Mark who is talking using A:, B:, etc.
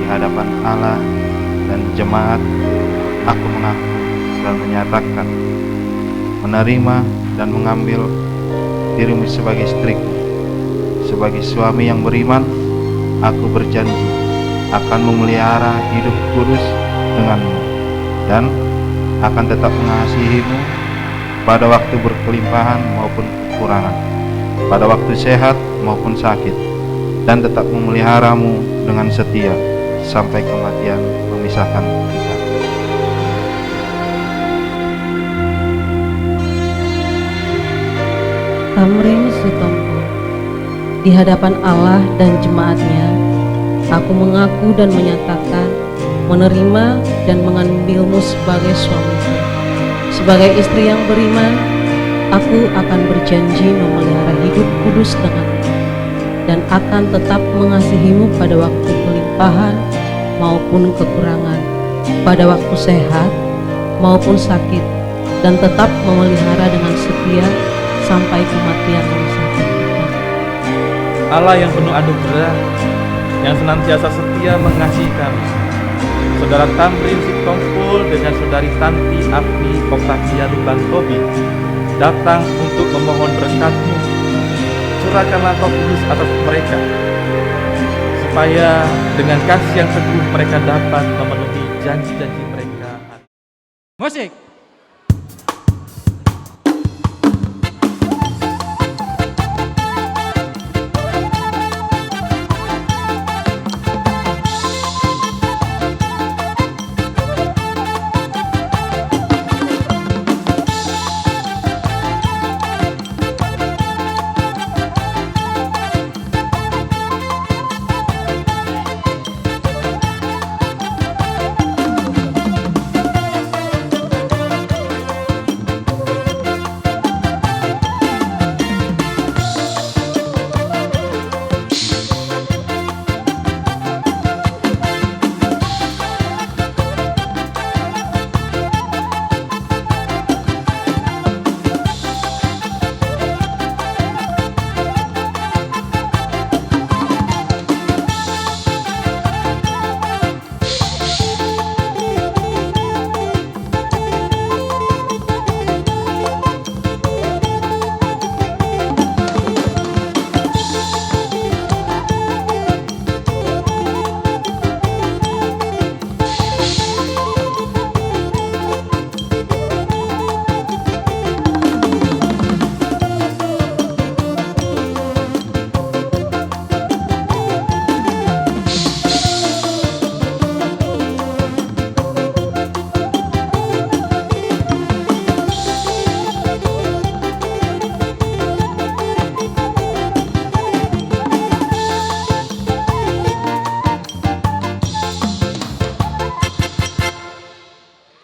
A: hadapan Allah dan jemaat, aku mengaku dan menyatakan menerima dan mengambil dirimu sebagai istriku. Sebagai suami yang beriman, aku berjanji akan memelihara hidup kudus denganmu dan akan tetap mengasihimu pada waktu berkelimpahan maupun kekurangan, pada waktu sehat maupun sakit, dan tetap memeliharamu dengan setia sampai kematian memisahkan kita.
B: Tamrin Sutompo. Di hadapan Allah dan jemaatnya, aku mengaku dan menyatakan menerima dan mengambilmu sebagai suamiku. Sebagai istri yang beriman, aku akan berjanji memelihara hidup kudus denganmu dan akan tetap mengasihimu pada waktu kelimpahan maupun kekurangan, pada waktu sehat maupun sakit, dan tetap memelihara dengan setia sampai kematian memisahkan kita.
C: Allah yang penuh anugerah, yang senantiasa setia mengasihi kami, Saudara Tamrin Sitompul dengan Saudari Tanti Apni Oktavia Lubang Tobi datang untuk memohon berkat-Mu. Curahkanlah Roh Kudus atas mereka, supaya dengan kasih yang teguh mereka dapat memenuhi janji-janji mereka.
D: Musik.